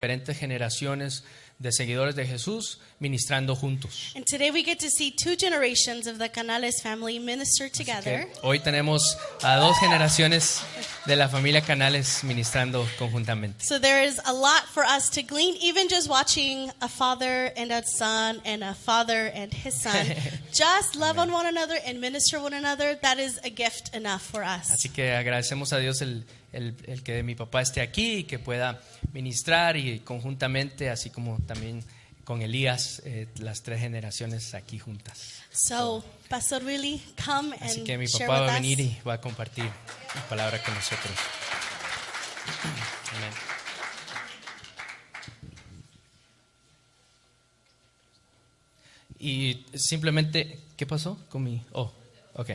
diferentes generaciones de seguidores de Jesús ministrando juntos. And today we get to see two generations of the Canales family minister Así together. que hoy tenemos a dos generaciones de la familia Canales ministrando conjuntamente. So there is a lot for us to glean, even just watching a father and a son and a father and his son just love on one another and minister one another. That is a gift enough for us. Así que agradecemos a Dios el que mi papá esté aquí y que pueda ministrar y conjuntamente, así como también con Elías, las tres generaciones aquí juntas. So, Pastor Willie, come Así and que mi share papá with va a us. venir y va a compartir la palabra con nosotros. Amén. Y simplemente, ¿qué pasó con mi? Oh, ok.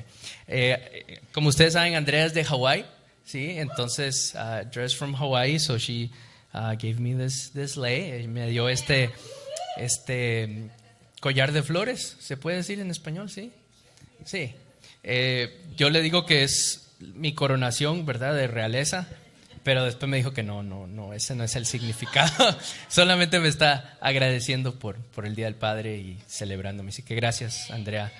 Como ustedes saben, Andrea es de Hawái, ¿sí? Entonces, dressed from Hawaii, so she gave me this lei. Me dio este collar de flores, ¿se puede decir en español? Sí. Sí. Yo le digo que es mi coronación, ¿verdad? De realeza. Pero después me dijo que no, ese no es el significado. Solamente me está agradeciendo por el Día del Padre y celebrándome. Así que gracias, Andrea.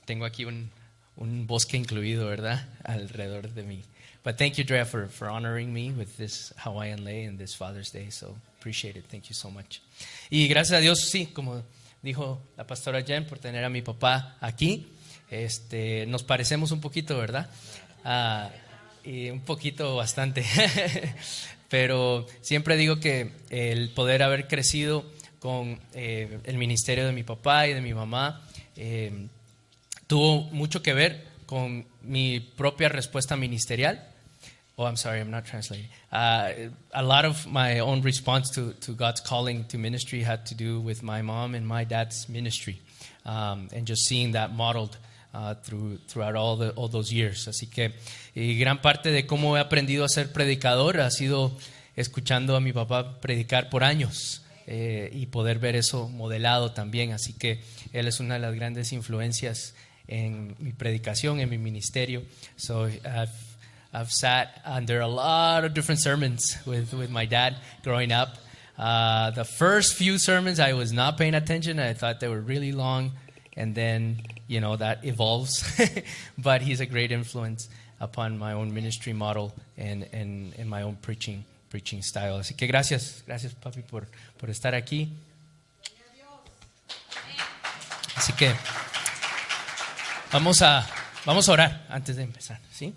Tengo aquí un bosque incluido, ¿verdad? Alrededor de mí. But thank you, Andrea, for honoring me with this Hawaiian lei and this Father's Day. So appreciate it. Thank you so much. Y gracias a Dios, sí, como dijo la pastora Jen, por tener a mi papá aquí. Nos parecemos un poquito, ¿verdad? Y un poquito bastante. Pero siempre digo que el poder haber crecido con el ministerio de mi papá y de mi mamá tuvo mucho que ver con mi propia respuesta ministerial. Oh, I'm sorry, I'm not translating. A lot of my own response to God's calling to ministry had to do with my mom and my dad's ministry, and just seeing that modeled throughout all those years. Así que gran parte de cómo he aprendido a ser predicador ha sido escuchando a mi papá predicar por años y poder ver eso modelado también. Así que él es una de las grandes influencias en mi predicación, en mi ministerio. So I've sat under a lot of different sermons with my dad growing up. The first few sermons I was not paying attention. I thought they were really long, and then that evolves. But he's a great influence upon my own ministry model and my own preaching style. Así que gracias papi por estar aquí. Así que vamos a orar antes de empezar, ¿sí?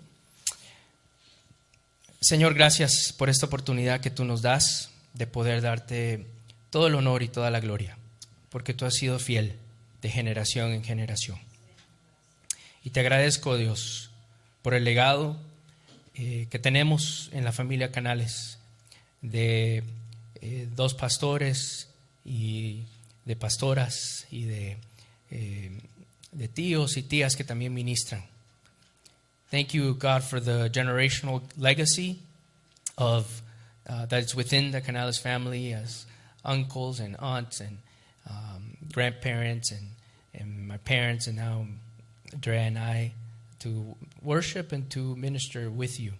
Señor, gracias por esta oportunidad que tú nos das de poder darte todo el honor y toda la gloria, porque tú has sido fiel de generación en generación. Y te agradezco, Dios, por el legado que tenemos en la familia Canales de dos pastores y de pastoras y de tíos y tías que también ministran. Thank you, God, for the generational legacy of that is within the Canales family as uncles and aunts and grandparents and my parents and now Dre and I to worship and to minister with you.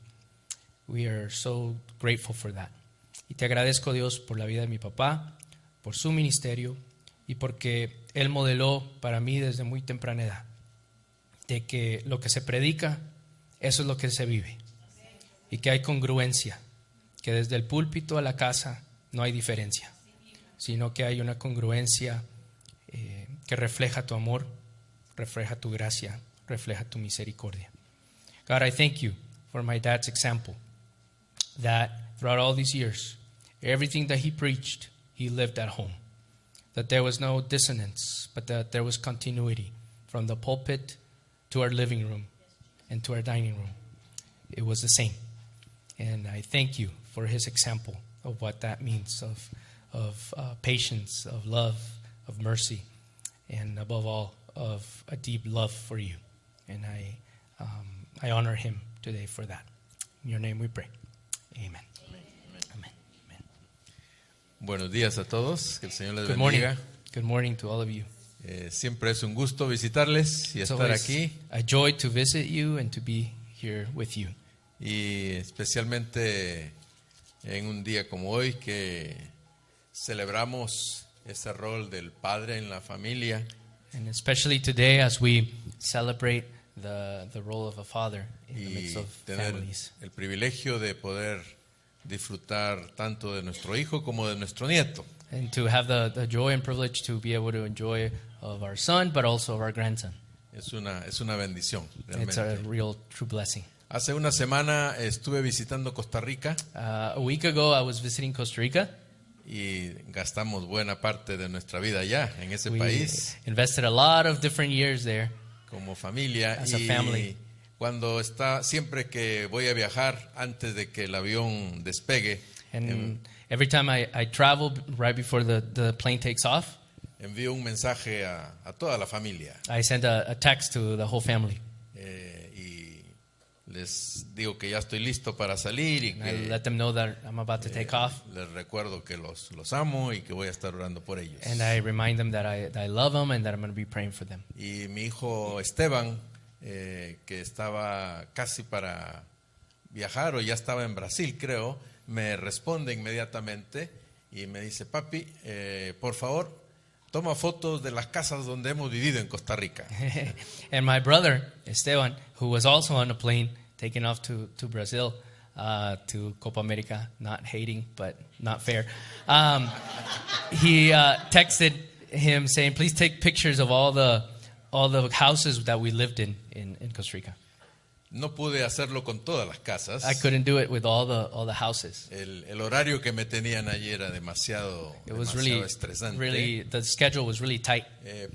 We are so grateful for that. Y te agradezco, Dios, por la vida de mi papá, por su ministerio y porque él modeló para mí desde muy temprana edad de que lo que se predica, eso es lo que se vive y que hay congruencia, que desde el púlpito a la casa no hay diferencia, sino que hay una congruencia que refleja tu amor, refleja tu gracia, refleja tu misericordia. God, I thank you for my dad's example, that throughout all these years, everything that he preached, he lived at home, that there was no dissonance, but that there was continuity from the pulpit to our living room and to our dining room. It was the same. And I thank you for his example of what that means of patience, of love, of mercy, and above all, of a deep love for you. And I honor him today for that. In your name we pray. Amen. Amen. Amen. Buenos días a todos, que el Señor les Good morning. bendiga. Good morning to all of you. Siempre es un gusto visitarles y It's estar always aquí, a joy to visit you and to be here with you. y especialmente en un día como hoy que celebramos ese rol del padre en la familia And especially today as we celebrate the role of a father in the y midst of tener families. el privilegio de poder disfrutar tanto de nuestro hijo como de nuestro nieto. And to have the joy and privilege to be able to enjoy of our son, but also of our grandson. Es una bendición, It's a realmente. real, true blessing. Hace una semana estuve visitando Costa Rica A week ago, I was visiting Costa Rica. y gastamos buena parte de nuestra vida allá, en ese We país, invested a lot of different years there. como familia. As a Y family. siempre que voy a viajar, antes de que el avión despegue, And every time I travel, right before the plane takes off, envío un mensaje a toda la familia I send a text to the whole family. y les digo que ya estoy listo para salir y And I que let them know that I'm about to take off. les recuerdo que los amo y que voy a estar orando por ellos. And I remind them that I love them and that I'm going to be praying for them. Y mi hijo Esteban, que estaba casi para viajar o ya estaba en Brasil, creo, me responde inmediatamente y me dice: papi, por favor, toma fotos de las casas donde hemos vivido en Costa Rica. And my brother, Esteban, who was also on a plane taking off to Brazil, to Copa America, not hating, but not fair, he texted him saying, please take pictures of all the houses that we lived in Costa Rica. No pude hacerlo con todas las casas. I couldn't do it with all the houses. El horario que me tenían allí era demasiado It was estresante. the schedule was really tight.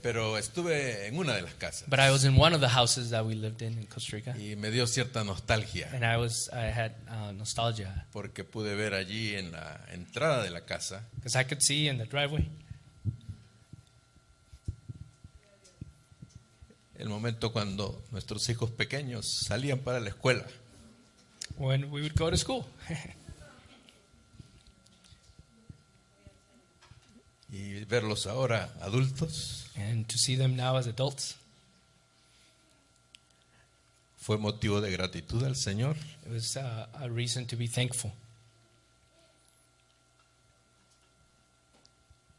Pero estuve en una de las casas But I was in one of the houses that we lived in Costa Rica, y me dio cierta nostalgia and I had nostalgia porque pude ver allí en la entrada de la casa because I could see in the driveway el momento cuando nuestros hijos pequeños salían para la escuela. when we would go to school. Y verlos ahora adultos And to see them now as adults, fue motivo de gratitud al Señor it was a reason to be thankful.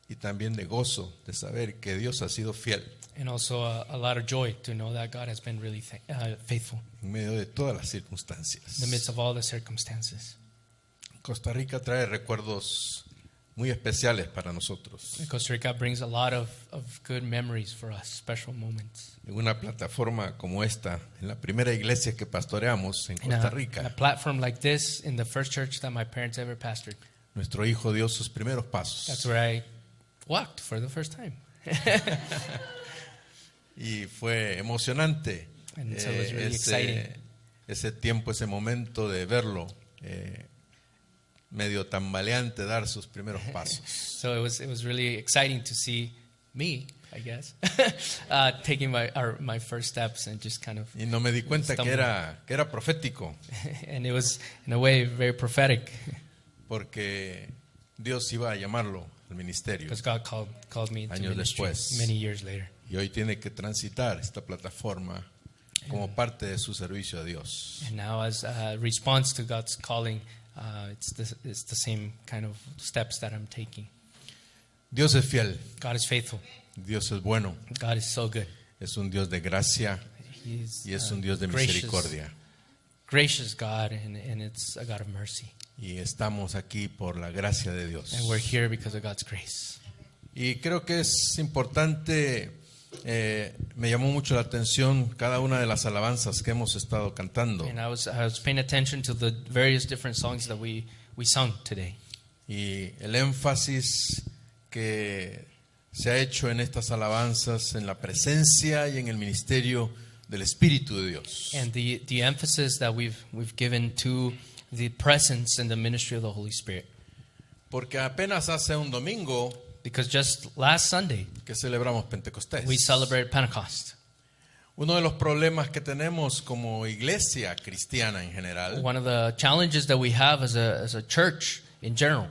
y también de gozo de saber que Dios ha sido fiel And also a lot of joy to know that God has been really faithful en medio de todas las circunstancias. in the midst of all the circumstances. Costa Rica trae recuerdos muy especiales para nosotros. And Costa Rica brings a lot of good memories for us, special moments. En una plataforma como esta, en la primera iglesia que pastoreamos en In Costa a Rica, platform like this, in the first church that my parents ever pastored, nuestro hijo dio sus primeros that's pasos. where I walked for the first time. Y fue emocionante And so it was really exciting. ese tiempo, ese momento de verlo medio tambaleante dar sus primeros pasos. So it was really exciting to see me, I guess, taking my first steps and just kind of, Y no me di cuenta que Stumbling. era profético, and it was in a way very prophetic porque Dios iba a llamarlo al ministerio. because God called me to Años ministry después. many years later. Y hoy tiene que transitar esta plataforma como parte de su servicio a Dios. And now, as a response to God's calling, it's the same kind of steps that I'm taking. Dios es fiel, God is faithful. Dios es bueno, God is so good. es un Dios de gracia He's y es un Dios de misericordia. gracious God, and it's a God of mercy. Y estamos aquí por la gracia de Dios. And we're here because of God's grace. Y creo que es importante, me llamó mucho la atención cada una de las alabanzas que hemos estado cantando. And I was paying attention to the various different songs that we sung today. Y el énfasis que se ha hecho en estas alabanzas, en la presencia y en el ministerio del Espíritu de Dios. And the emphasis that we've given to the presence and the ministry of the Holy Spirit. Porque apenas hace un domingo Because just last Sunday, que celebramos Pentecostés. we celebrated Pentecost. Uno de los problemas que tenemos como iglesia cristiana en general One of the challenges that we have as a church in general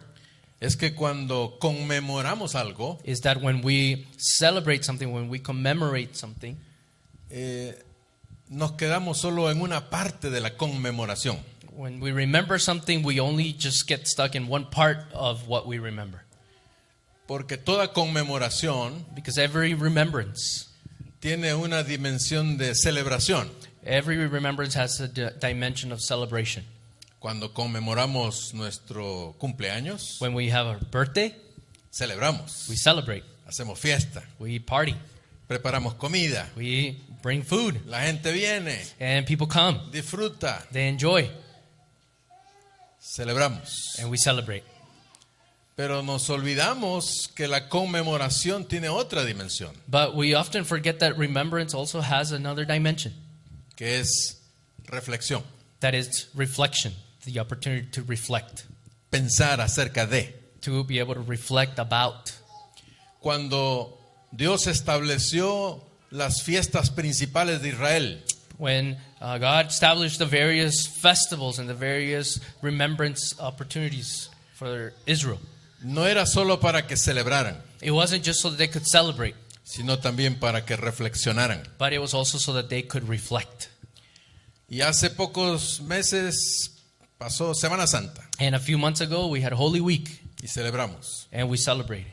es que cuando conmemoramos algo, is that when we celebrate something, when we commemorate something, nos quedamos solo en una parte de la conmemoración. when we remember something, we only just get stuck in one part of what we remember. Porque toda conmemoración Because every remembrance, tiene una dimensión de celebración. every remembrance has a dimension of celebration. Cuando conmemoramos nuestro cumpleaños, When we have our birthday, celebramos, we celebrate, hacemos fiesta, we party, preparamos comida, we bring food, la gente viene, and people come, disfruta, they enjoy, celebramos. and we celebrate. Pero nos olvidamos que la conmemoración tiene otra dimensión, But we often forget that remembrance also has another dimension, que es reflexión, that is reflection, the opportunity to reflect, pensar acerca de. to be able to reflect about. Cuando Dios estableció las fiestas principales de Israel, When God established the various festivals and the various remembrance opportunities for Israel, no era solo para que celebraran, it wasn't just so that they could celebrate, sino también para que reflexionaran. but it was also so that they could reflect. Y hace pocos meses pasó Semana Santa And a few months ago, we had Holy Week, y celebramos, and we celebrated.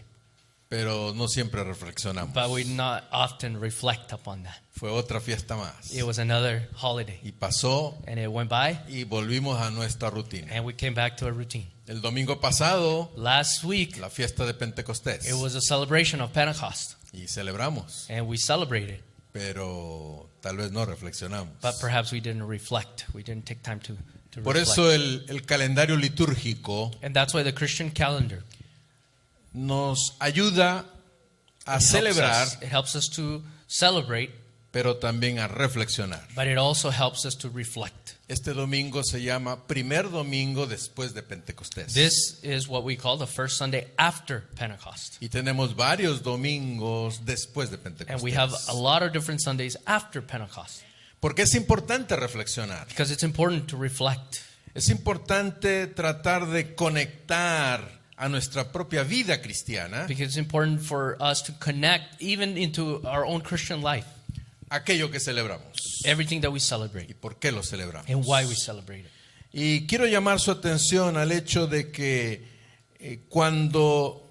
pero no siempre reflexionamos. But we not often reflect upon that. Fue otra fiesta más. It was another holiday, Y pasó and it went by, y volvimos a nuestra rutina. and we came back to a routine. El domingo pasado, Last week, la fiesta de Pentecostés. it was a celebration of Pentecost, Y celebramos, and we celebrated. pero tal vez no reflexionamos. But perhaps we didn't reflect. We didn't take time to Por reflect. eso el calendario litúrgico And that's why the Christian calendar nos ayuda a celebrar, it helps us to celebrate, pero también a reflexionar. but it also helps us to reflect. Este domingo se llama primer domingo después de Pentecostés. This is what we call the first Sunday after Pentecost. Y tenemos varios domingos después de And we have Pentecostés. a lot of different Sundays after Pentecost, Porque es importante reflexionar. because it's important to reflect. Es importante tratar de conectar a nuestra propia vida cristiana Because it's important for us to connect even into our own Christian life, aquello que celebramos everything that we y celebrate por qué lo celebramos. and why we celebrate it. Y quiero llamar su atención al hecho de que cuando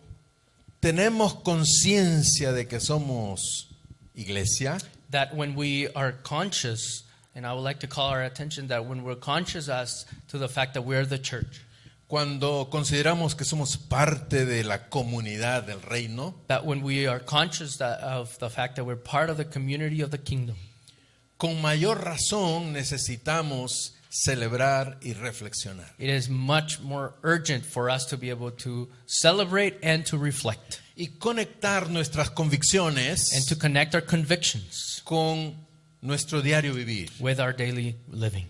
tenemos conciencia de que somos iglesia, That when we are conscious, and I would like to call our attention that when we're conscious as to the fact that we're the church, cuando consideramos que somos parte de la comunidad del reino, that when we are conscious of the fact that we're part of the community of the kingdom, con mayor razón necesitamos celebrar y reflexionar. it is much more urgent for us to be able to celebrate and to reflect Y conectar nuestras convicciones and to connect our convictions con nuestro diario vivir. with our daily living,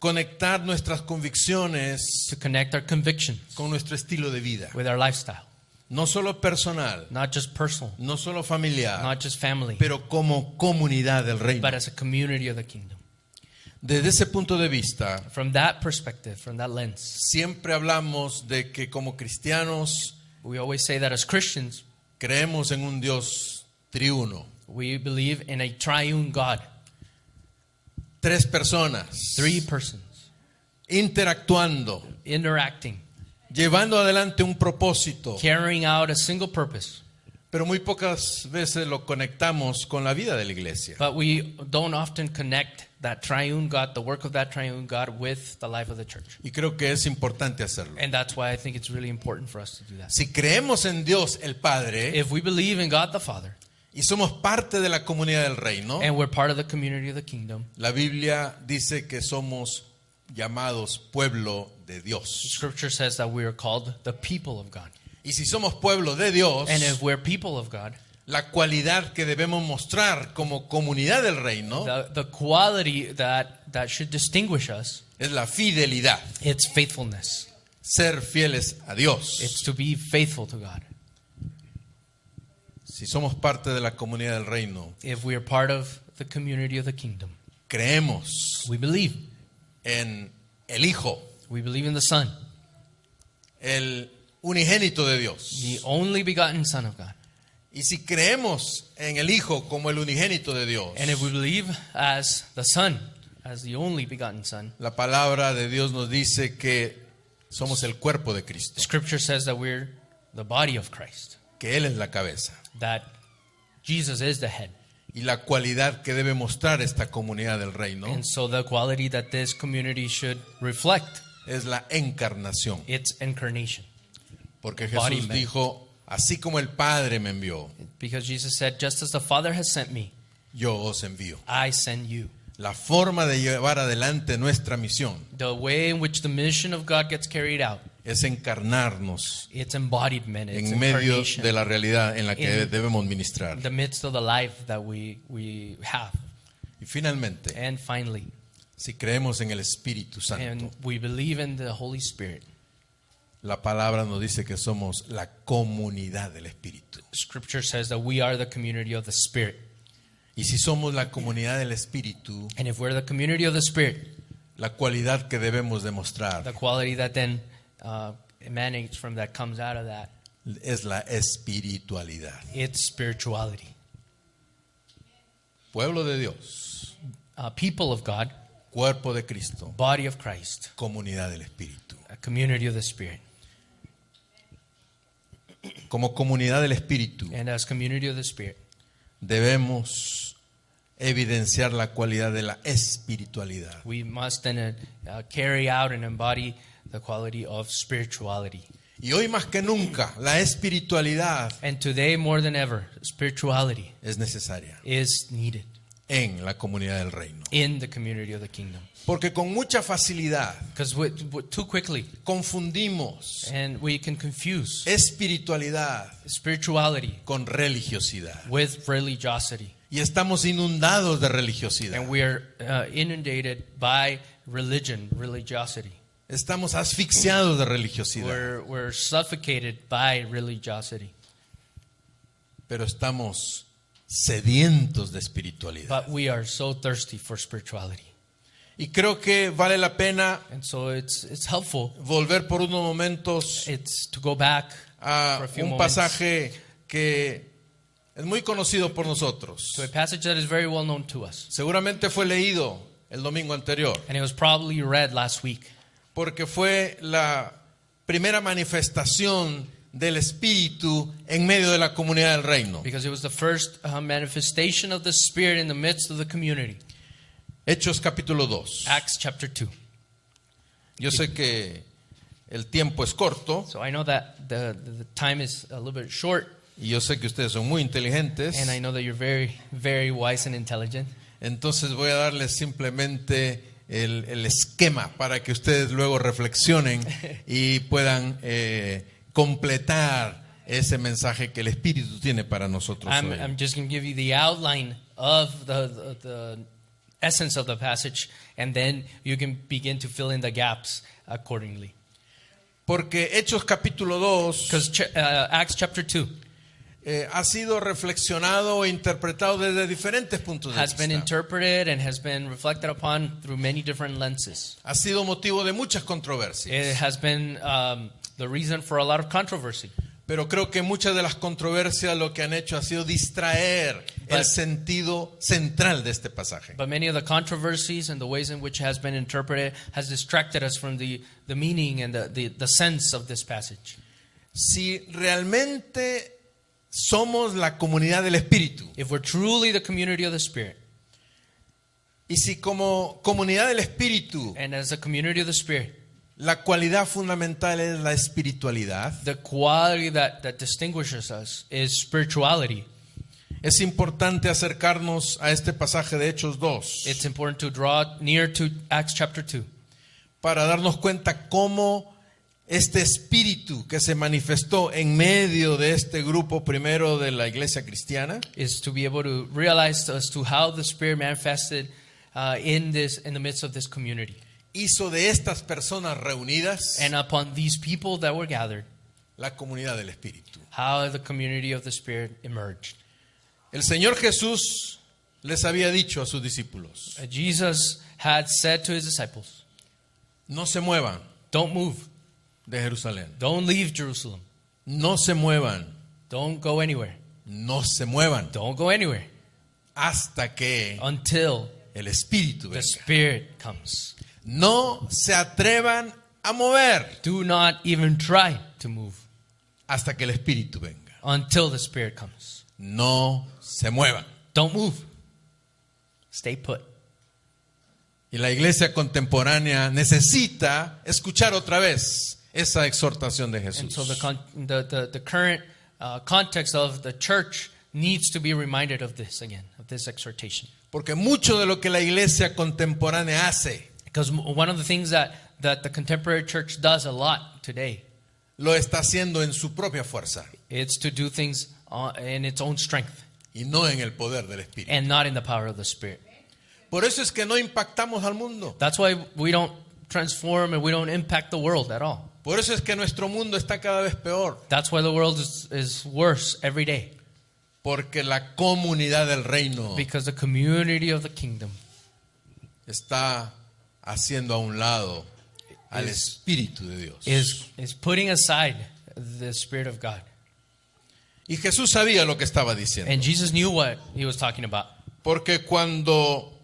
Conectar nuestras convicciones to connect our convictions con nuestro estilo de vida. with our lifestyle, No solo personal, not just personal, no solo familiar, not just family, pero como comunidad del reino. but as a community of the kingdom. Desde ese punto de vista, From that perspective, from that lens, siempre hablamos de que como cristianos we always say that as Christians, creemos en un Dios triuno. we believe in a triune God, Tres personas, three persons, interactuando, interacting, llevando adelante un propósito, carrying out a single purpose. pero muy pocas veces lo conectamos con la vida de la iglesia. But we don't often connect that triune God, the work of that triune God, with the life of the church. Y creo que es importante hacerlo. And that's why I think it's really important for us to do that. Si creemos en Dios el Padre If we believe in God the Father, y somos parte de la comunidad del reino, and we're part of the community of the kingdom, la Biblia dice que somos llamados pueblo de Dios. Scripture says that we are called the people of God. Y si somos pueblo de Dios, And if we're people of God, la cualidad que debemos mostrar como comunidad del reino the quality that should distinguish us, es la fidelidad, it's faithfulness. ser fieles a Dios. It's to be faithful to God. Si somos parte de la comunidad del reino, If we are part of the community of the kingdom, creemos we believe. en el Hijo, We believe in the Son, el unigénito de Dios. the only begotten Son of God. Y si creemos en el Hijo como el unigénito de Dios, And if we believe as the Son as the only begotten Son. La palabra de Dios nos dice que somos el cuerpo de Cristo, Scripture says that we're the body of Christ, que Él es la cabeza. that Jesus is the head. Y la cualidad que debe mostrar esta comunidad del reino And so the quality that this community should reflect, es la encarnación. its incarnation. Porque Body Jesús man. dijo, así como el Padre me envió, Because Jesus said, just as the Father has sent me, yo os envío. I send you. La forma de llevar adelante nuestra misión The way in which the mission of God gets carried out, es encarnarnos it's embodiment, it's en medio incarnation, de la realidad en la que In- debemos ministrar. in the midst of the life that we have. Y finalmente, And finally, si creemos en el Espíritu Santo, and we believe in the Holy Spirit. la palabra nos dice que somos la comunidad del Espíritu. Scripture says that we are the community of the Spirit. Y si somos la comunidad del Espíritu, And if we're the community of the Spirit, la cualidad que debemos demostrar the quality that then emanates from that, comes out of that, es la espiritualidad. it's spirituality. Pueblo de Dios, People of God, cuerpo de Cristo, body of Christ, comunidad del Espíritu. a community of the Spirit. Como comunidad del Espíritu And as community of the Spirit, debemos evidenciar la cualidad de la espiritualidad. we must then carry out and embody the quality of spirituality. Y hoy más que nunca la espiritualidad And today, more than ever, spirituality es necesaria is needed en la comunidad del reino. in the community of the kingdom. Porque con mucha facilidad Because too quickly, confundimos and we can confuse espiritualidad spirituality con religiosidad. with religiosity. Y estamos inundados de religiosidad. And we are inundated by religiosity. Estamos asfixiados de religiosidad. We're suffocated by religiosity. Pero estamos sedientos de espiritualidad. But we are so thirsty for spirituality. Y creo que vale la pena And so it's helpful. volver por unos momentos It's to go back a for a few un moments pasaje que es muy conocido por nosotros. to a passage that is very well known to us. Seguramente fue leído el domingo anterior, And it was probably read last week. porque fue la primera manifestación del Espíritu en medio de la comunidad del reino. Because it was the first manifestation of the Spirit in the midst of the community. Hechos capítulo 2. Acts chapter 2. Yo sé que el tiempo es corto So I know that the time is a little bit short. y yo sé que ustedes son muy inteligentes. And I know that you're very, very wise and intelligent. Entonces voy a darles simplemente el esquema para que ustedes luego reflexionen y puedan completar ese mensaje que el Espíritu tiene para nosotros hoy. I'm just going to give you the outline of the essence of the passage, and then you can begin to fill in the gaps accordingly. Porque Hechos capítulo 2 Because Acts chapter 2 ha sido reflexionado e interpretado desde diferentes puntos de has been vista. interpreted and has been reflected upon through many different lenses. Ha sido motivo de muchas controversias. It has been the reason for a lot of controversy. Pero creo que muchas de las controversias lo que han hecho ha sido distraer el But- sentido central de este pasaje. But many of the controversies and the ways in which it has been interpreted has distracted us from the meaning and the sense of this passage. Si realmente somos la comunidad del Espíritu If we're truly the community of the Spirit, y si como comunidad del Espíritu and as a community of the Spirit, la cualidad fundamental es la espiritualidad, the quality that distinguishes us is spirituality. es importante acercarnos a este pasaje de Hechos 2 It's important to draw near to Acts chapter 2 para darnos cuenta cómo este espíritu que se manifestó en medio de este grupo primero de la iglesia cristiana is to be able to realize as to how the Spirit manifested in the midst of this community. hizo de estas personas reunidas And upon these people that were gathered, la comunidad del Espíritu. how the community of the Spirit emerged. El Señor Jesús les había dicho a sus discípulos, Jesus had said to his disciples, no se muevan don't move, de Jerusalén, don't leave Jerusalem, no se muevan, don't go anywhere, no se muevan, don't go anywhere hasta que until el Espíritu the venga. Spirit comes. No se atrevan a mover Do not even try to move hasta que el Espíritu venga. until the Spirit comes. No se muevan. Don't move. Stay put. Y la iglesia contemporánea necesita escuchar otra vez esa exhortación de And Jesús. so the current context of the church needs to be reminded of this again, of this exhortation. Porque mucho de lo que la iglesia contemporánea hace, Because one of the things that the contemporary church does a lot today, lo está haciendo en su propia fuerza it's to do things in its own strength y no en el poder del Espíritu. and not in the power of the Spirit. Por eso es que no impactamos al mundo. That's why we don't transform and we don't impact the world at all. Por eso es que nuestro mundo está cada vez peor. That's why the world is worse every day. Porque la comunidad del reino Because the community of the kingdom está haciendo a un lado al Is- Espíritu de Dios. is putting aside the Spirit of God. Y Jesús sabía lo que estaba diciendo. And Jesus knew what he was talking about. Porque cuando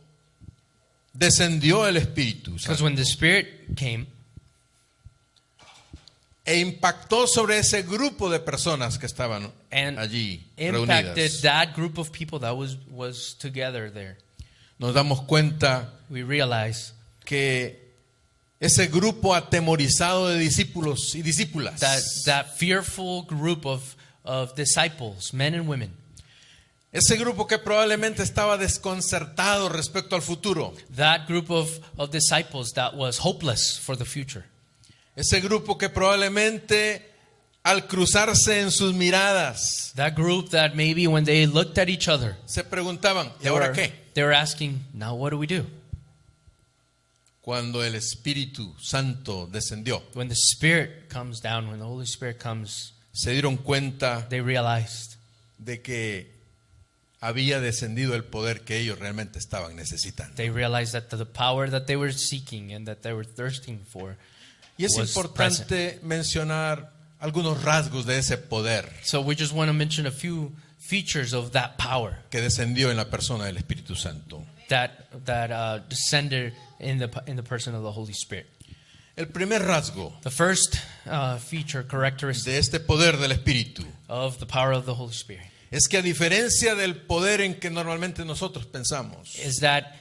descendió el Espíritu Because Santo when the Spirit came e impactó sobre ese grupo de personas que estaban and allí impacted reunidas, that group of people that was together there, nos damos cuenta we realize que ese grupo atemorizado de discípulos y discípulas that fearful group of disciples, men and women, ese grupo que probablemente estaba desconcertado respecto al futuro, that group of disciples that was hopeless for the future, ese grupo que probablemente al cruzarse en sus miradas that group that maybe when they looked at each other, se preguntaban, ¿y they ahora were, qué? they were asking, now what do we do? Cuando el Espíritu Santo descendió, When the Spirit comes down, when the Holy Spirit comes, se dieron cuenta they realized de que había descendido el poder que ellos realmente estaban necesitando. They realized that the power that they were seeking and that they were thirsting for. Y es was importante mencionar algunos rasgos de ese poder So we just want to mention a few features of that power que descendió en la persona del Espíritu Santo. that descended in the person of the Holy Spirit. El primer rasgo The first feature, characteristic de este poder del Espíritu of the power of the Holy Spirit es que a diferencia del poder en que normalmente nosotros pensamos, is that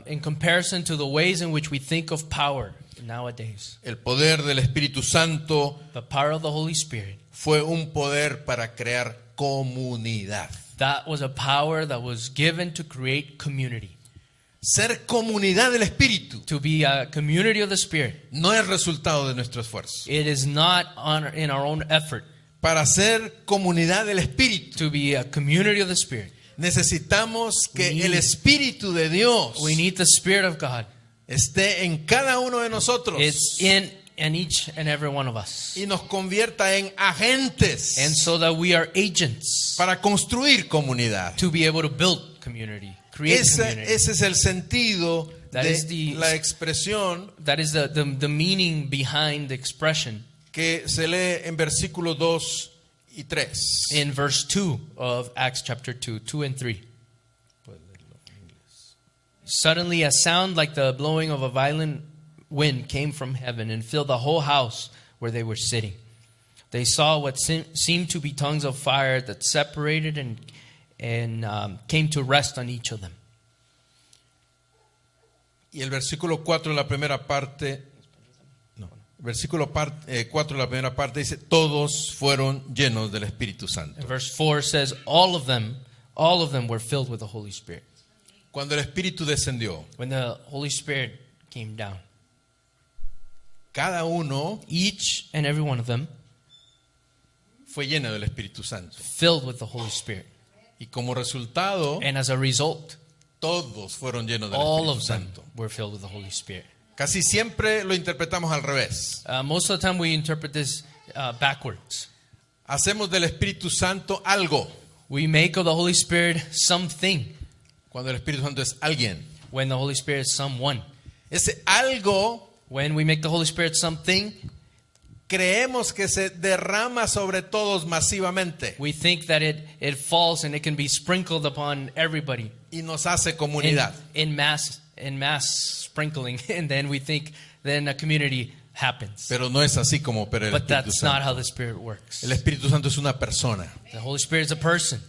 in comparison to the ways in which we think of power nowadays, el poder del Espíritu Santo the power of the Holy Spirit, fue un poder para crear comunidad. that was a power that was given to create community. Ser comunidad del Espíritu To be a community of the Spirit. no es resultado de nuestro esfuerzo. It is not in our own effort. Para ser comunidad del Espíritu To be a community of the Spirit, necesitamos que We need- el Espíritu de Dios we need the Spirit of God. esté en cada uno de nosotros It's in each and every one of us. y nos convierta en agentes And so that we are agents para construir comunidad. to be able to build community, create community. Ese es el sentido That de is the- la expresión That is the meaning behind the expression que se lee en versículos 2 y 3. in verse 2 of Acts chapter 2 and 3. Suddenly a sound like the blowing of a violent wind came from heaven and filled the whole house where they were sitting. They saw what seemed to be tongues of fire that separated and came to rest on each of them. Y el versículo 4 de la primera parte, el versículo 4 de la primera parte dice, todos fueron llenos del Espíritu Santo. And verse 4 says, all of them were filled with the Holy Spirit. Cuando el Espíritu descendió, When the Holy Spirit came down, cada uno each and every one of them fue lleno del Espíritu Santo. filled with the Holy Spirit. Y como resultado, And as a result, todos fueron llenos del all Espíritu of them Santo. were filled with the Holy Spirit. Casi siempre lo interpretamos al revés. Most of the time we interpret this backwards. Hacemos del Espíritu Santo algo, We make of the Holy Spirit something cuando el Espíritu Santo es alguien. when the Holy Spirit is someone. Ese algo When we make the Holy Spirit something, creemos que se derrama sobre todos masivamente We think that it falls and it can be sprinkled upon everybody y nos hace comunidad. in mass sprinkling, and then we think then a community happens. Pero no es así como opera el But Espíritu that's not Santo. how the Spirit works. El Espíritu Santo es una persona. The Holy Spirit is a person,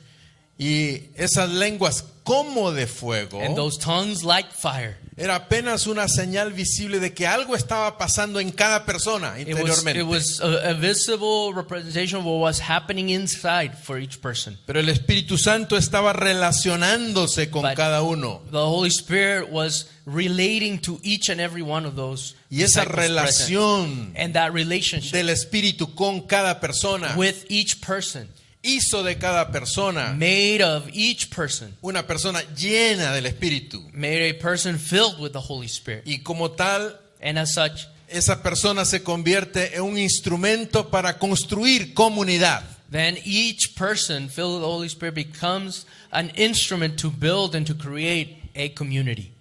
Y esas lenguas como de fuego and those tongues like fire. era apenas una señal visible de que algo estaba pasando en cada persona interiormente. It was a visible representation of what was happening inside for each person. Pero el Espíritu Santo estaba relacionándose con But cada uno. The Holy Spirit was relating to each and every one of those Y esa disciples present. relación And that relationship del Espíritu con cada persona with each person, hizo de cada persona made of each person, una persona llena del Espíritu. made a person filled with the Holy Spirit. Y como tal, And as such, esa persona se convierte en un instrumento para construir comunidad. then each person filled with the Holy Spirit becomes an instrument to build and to create a community.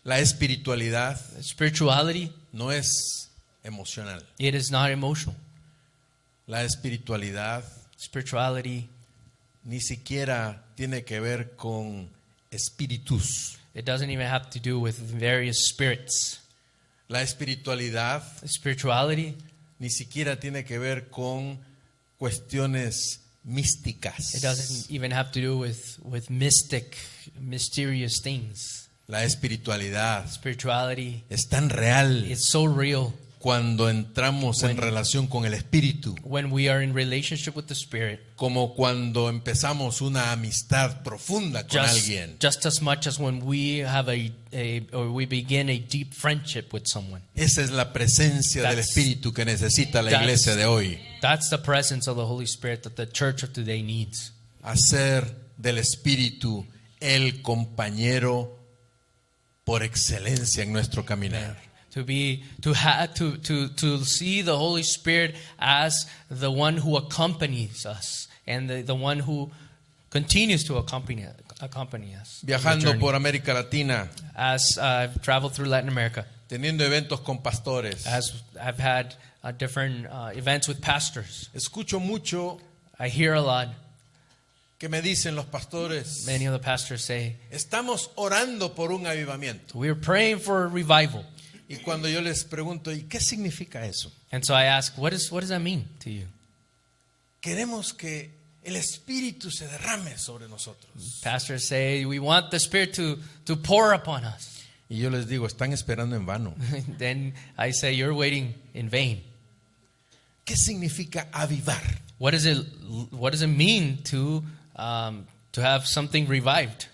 La espiritualidad Spirituality, no es emocional. it is not emotional. La espiritualidad Spirituality, ni siquiera tiene que ver con espíritus. it doesn't even have to do with various spirits. La espiritualidad Spirituality, ni siquiera tiene que ver con cuestiones místicas. it doesn't even have to do with mysterious things. La espiritualidad Spirituality, es tan real it's so real cuando entramos en When- relación con el Espíritu, when we are in relationship with the Spirit, como cuando empezamos una amistad profunda con alguien. just as much as when we have or we begin a deep friendship with someone. Esa es la presencia del That's- Espíritu que necesita la that's- iglesia de hoy. That's the presence of the Holy Spirit that the church of today needs. Hacer del Espíritu el compañero por excelencia en nuestro caminar. To see the Holy Spirit as the one who accompanies us and the one who continues to accompany us. on the Viajando journey. por América Latina, As I've traveled through Latin America, teniendo eventos con pastores, as I've had different events with pastors, escucho mucho I hear a lot. que me dicen los pastores, Many of the pastors say, estamos orando por un avivamiento. we're praying for a revival. Y cuando yo les pregunto, ¿y qué significa eso? And so I ask, what does that mean to you? Queremos que el Espíritu se derrame sobre nosotros. Pastors say, we want the Spirit to pour upon us. Y yo les digo, están esperando en vano. Then I say, you're waiting in vain. ¿Qué significa avivar? What does it mean to have something revived?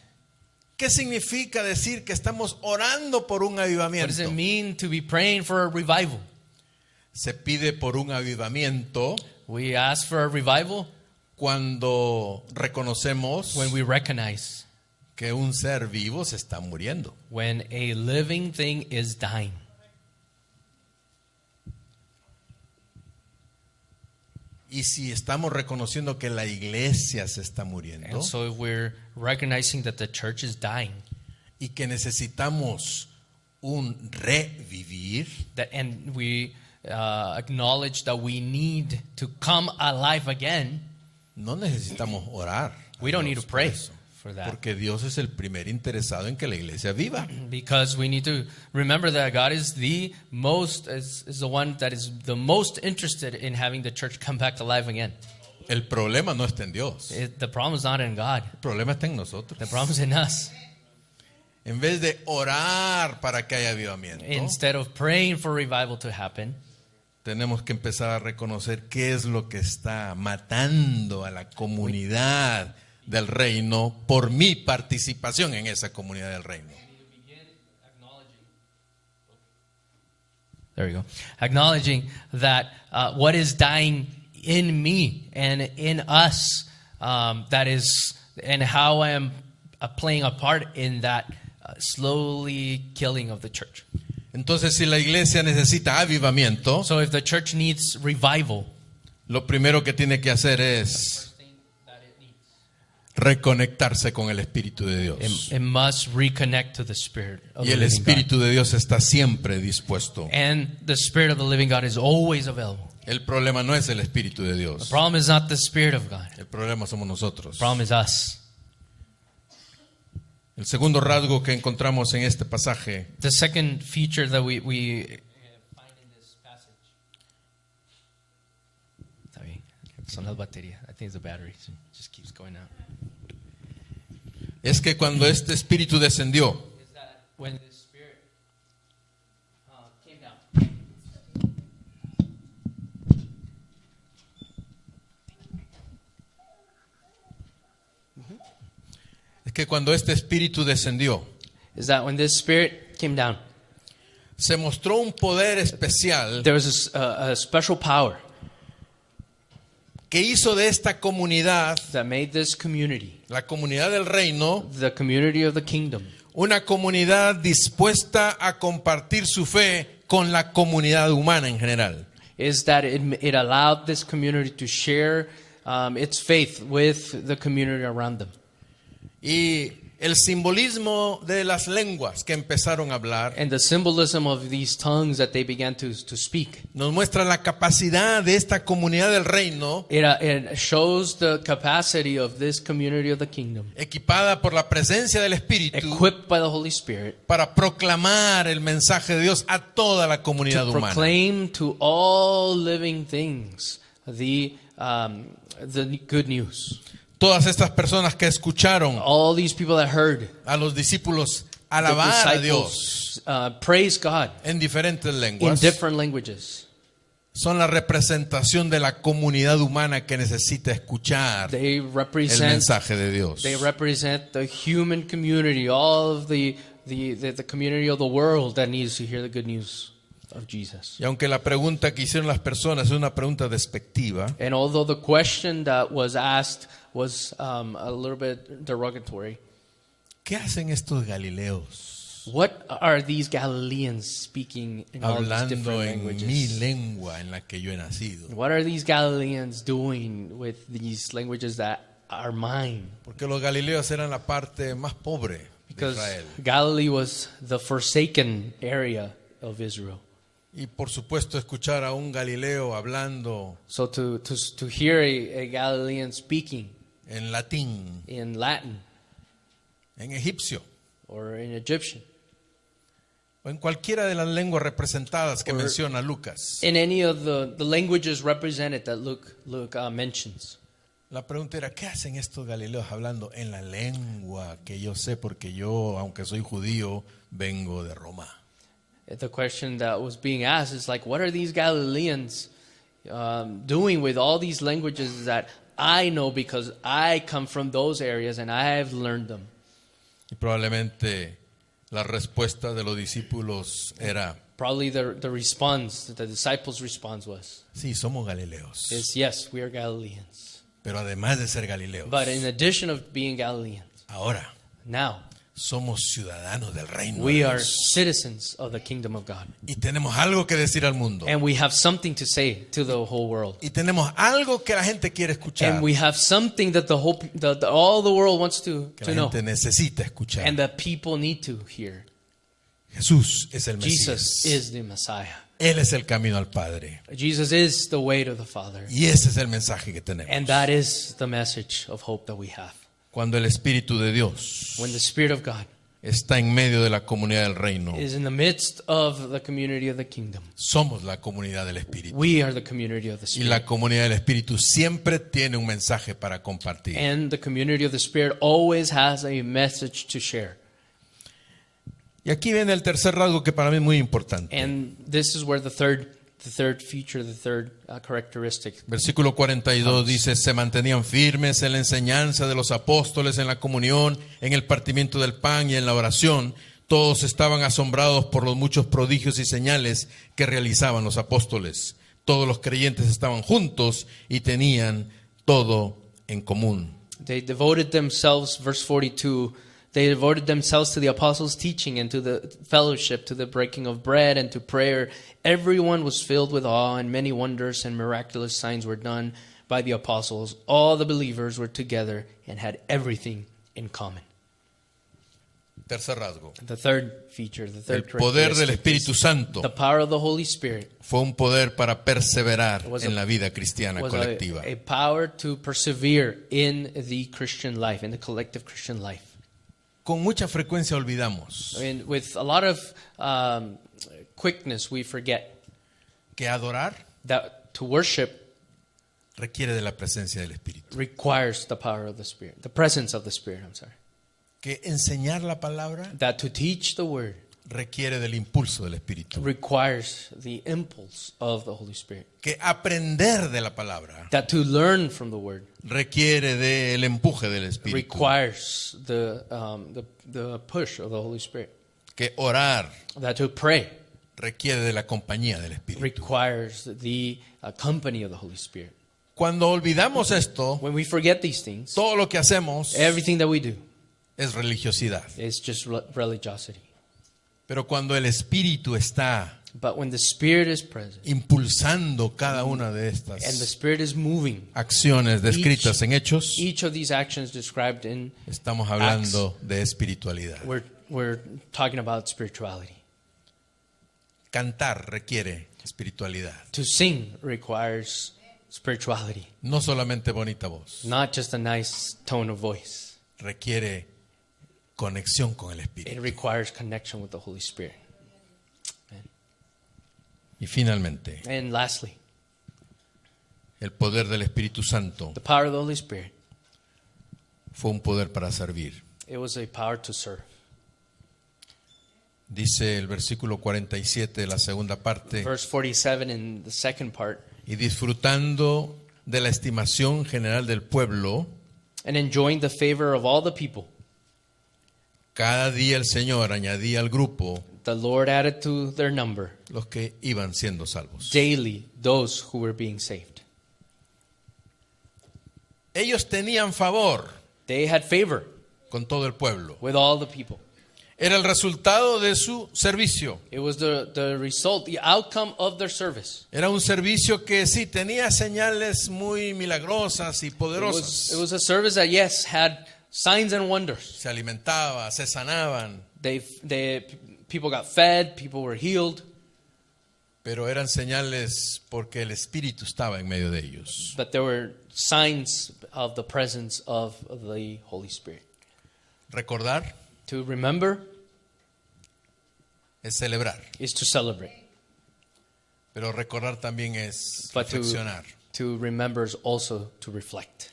¿Qué significa decir que estamos orando por un What does avivamiento? it mean to be praying for a revival? Se pide por un avivamiento We ask for a revival cuando reconocemos when we recognize que un ser vivo se está muriendo. when a living thing is dying. Y si estamos reconociendo que la iglesia se está muriendo And so if we're recognizing that the church is dying, y que necesitamos un revivir, and we acknowledge that we need to come alive again, no necesitamos orar. a we don't need Dios to por pray eso. for that. Porque Dios es el primer interesado en que la iglesia viva. Because we need to remember that God is the one that is the most interested in having the church come back alive again. El problema no está en Dios. The problem is not in God. El problema está en nosotros. The problem is in us. En vez de orar para que haya avivamiento, Instead of praying for revival to happen, tenemos que empezar a reconocer qué es lo que está matando a la comunidad del reino por mi participación en esa comunidad del reino. there you go, acknowledging that what is dying in me and in us, that is, and how I am playing a part in that slowly killing of the church. Entonces, si la iglesia necesita avivamiento, So if the church needs revival, lo primero que tiene que hacer es reconectarse con el Espíritu de Dios. It must reconnect to the Spirit of Y the el living God. Espíritu de Dios está siempre dispuesto. And the Spirit of the living God is always available. El problema no es el Espíritu de The Dios. problem is not the Spirit of God. El problema somos nosotros. The problem is us. El segundo rasgo que encontramos en este pasaje The second feature that we find in this passage. Está bien. Son las baterías. I think it's the battery. So it just keeps going out. es que cuando este Espíritu descendió, Is that when the Spirit came down. es que cuando este Espíritu descendió, Is that when this Spirit came down, se mostró un poder especial there was a special power que hizo de esta comunidad, that made this community, la comunidad del reino, the community of the kingdom, una comunidad dispuesta a compartir su fe con la comunidad humana en general. is that it allowed this community to share its faith with the community around them. Y el simbolismo de las lenguas que empezaron a hablar And the symbolism of these tongues that they began to speak, nos muestra la capacidad de esta comunidad del reino, it shows the capacity of this community of the kingdom, equipada por la presencia del Espíritu, equipped by the Holy Spirit, para proclamar el mensaje de Dios a toda la comunidad to humana. proclaim to all living things the good news. Todas estas personas que escucharon All these people that heard a los discípulos the alabar a Dios disciples praise God en diferentes in lenguas, different languages. son la representación de la comunidad humana que necesita escuchar They el represent mensaje de Dios. They represent the human community, all of the community of the world that needs to hear the good news of Jesus. Y aunque la pregunta que hicieron las personas es una pregunta despectiva, And although the question that was asked was a little bit derogatory, ¿qué hacen estos galileos what are these Galileans speaking in all these hablando different en mi languages? lengua en la que yo he nacido? What are these Galileans doing with these languages that are mine? Porque los galileos eran la parte más pobre de Because Israel. Galilee was the forsaken area of Israel. Y por supuesto escuchar a un galileo hablando So to hear a Galilean speaking en latín, in Latin en egipcio, or in Egyptian, o en cualquiera de las lenguas representadas que Or- menciona Lucas, in any of the languages represented that Luke mentions. la pregunta era, ¿qué hacen estos galileos hablando en la lengua que yo sé porque yo, aunque soy judío, vengo de Roma? The question that was being asked is like, what are these Galileans doing with all these languages that I know because I come from those areas and I have learned them? Y probablemente la respuesta de los discípulos era, Probably the response, the disciples' response was, sí, somos galileos, is yes, we are Galileans. pero además de ser galileos, But in addition of being Galileans, ahora now somos ciudadanos del reino we de are Dios. citizens of the kingdom of God. Y tenemos algo que decir al mundo. And we have something to say to the whole world. Y tenemos algo que la gente quiere escuchar, And we have something that all the world wants to que la know. gente necesita escuchar. And that people need to hear. Jesús es el Jesus Mesías. is the Messiah. Él es el camino al Padre. Jesus is the way to the Father. Y ese es el mensaje que tenemos. And that is the message of hope that we have. Cuando el Espíritu de Dios When the Spirit of God está en medio de la comunidad del reino, is in the midst of the community of the kingdom, somos la comunidad del Espíritu. we are the community of the Y Spirit. la comunidad del Espíritu siempre tiene un mensaje para compartir. And the community of the Spirit always has a message to share. Y aquí viene el tercer rasgo que para mí es muy importante. And this is where the third feature, the third characteristic. Versículo 42 dice, se mantenían firmes en la enseñanza de los apóstoles, en la comunión, en el partimiento del pan y en la oración. Todos estaban asombrados por los muchos prodigios y señales que realizaban los apóstoles. Todos los creyentes estaban juntos y tenían todo en común. They devoted themselves, verse 42, They devoted themselves to the apostles' teaching and to the fellowship, to the breaking of bread and to prayer. Everyone was filled with awe, and many wonders and miraculous signs were done by the apostles. All the believers were together and had everything in common. Tercer rasgo. The third feature, the El third poder del characteristic Espíritu is Santo the power of the Holy Spirit fue un poder para perseverar Was en a- la vida cristiana was colectiva. a power to persevere in the Christian life, in the collective Christian life. Con mucha frecuencia olvidamos I mean, with a lot of quickness, we forget que adorar that to worship requiere de la presencia del Espíritu. requires the power of the Spirit, the presence of the Spirit, I'm sorry. Que enseñar la palabra That to teach the Word requiere del impulso del Espíritu. requires the impulse of the Holy Spirit. Que aprender de la palabra That to learn from the Word requiere del empuje del Espíritu. requires the push of the Holy Spirit. Que orar That to pray requiere de la compañía del Espíritu. requires the company of the Holy Spirit. Cuando olvidamos esto, When we forget these things, todo lo que hacemos everything that we do es religiosidad. is just religiosity. Pero cuando el Espíritu está But when the Spirit is present impulsando cada una de and the estas Spirit is moving, acciones descritas en Hechos, each of these actions described in, estamos hablando de espiritualidad. we're talking about spirituality. Cantar requiere espiritualidad. To sing requires spirituality, No solamente bonita voz, not just a nice tone of voice. requiere conexión con el It Espíritu. requires connection with the Holy Spirit. Y finalmente, And lastly, el poder del Espíritu Santo the power of the Holy Spirit. fue un poder para servir. It was a power to serve. Dice el versículo 47 de la segunda parte, Verse 47 in the second part, y disfrutando de la estimación general del pueblo, and enjoying the favor of all the people, cada día el Señor añadía al grupo the Lord added to their number los que iban siendo salvos. daily those who were being saved. Ellos tenían favor They had favor con todo el pueblo. with all the people. Era el resultado de su servicio. It was the result, the outcome of their service. Era un servicio que sí tenía señales muy milagrosas y It poderosas. was a service that, yes, had signs and wonders. Se alimentaba, se sanaban, People got fed, people were healed, pero eran señales porque el Espíritu estaba en medio de ellos. but there were signs of the presence of the Holy Spirit. Recordar To remember es celebrar, is to celebrate, pero recordar también es but reflexionar. to remember is also to reflect.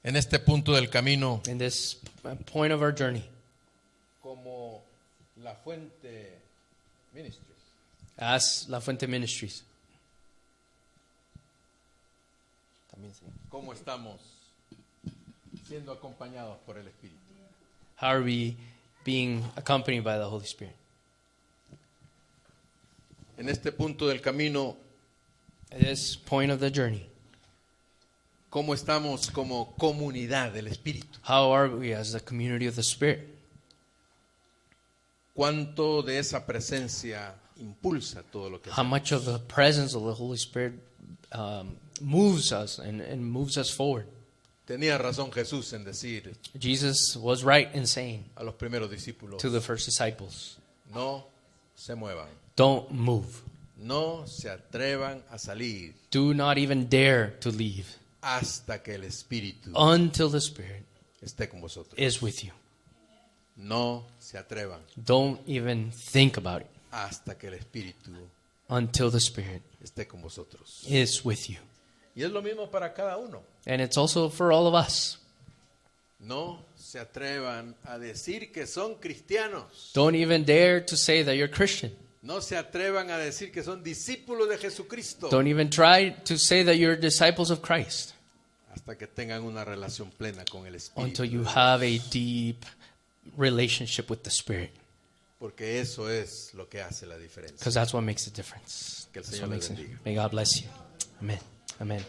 En este punto del camino, In this point of our journey, como la Fuente Ministries, as La Fuente Ministries, ¿cómo estamos siendo acompañados por el Espíritu? how are we being accompanied by the Holy Spirit? En este punto del camino, At this point of the journey, ¿cómo estamos como comunidad del Espíritu? how are we as the community of the Spirit? ¿Cuánto de esa presencia impulsa todo lo que How hacemos? much of the presence of the Holy Spirit moves us and moves us forward? Tenía razón Jesús en decir Jesus was right in saying a los primeros discípulos, to the first disciples, no se muevan, don't move. no se atrevan a salir Do not even dare to leave hasta que el Espíritu until the Spirit esté con vosotros. is with you. No se atrevan Don't even think about it hasta que el Espíritu until the Spirit esté con vosotros. is with you. Y es lo mismo para cada uno. And it's also for all of us. No se atrevan a decir que son cristianos. Don't even dare to say that you're Christian. No se atrevan a decir que son discípulos de Jesucristo Don't even try to say that you're disciples of Christ hasta que tengan una relación plena con el Espíritu. until you have a deep relationship with the Spirit, Porque eso es lo que hace la diferencia. because that's what makes a difference. Que el That's Señor what les makes it. bendiga. May God bless you. Amen. Amen.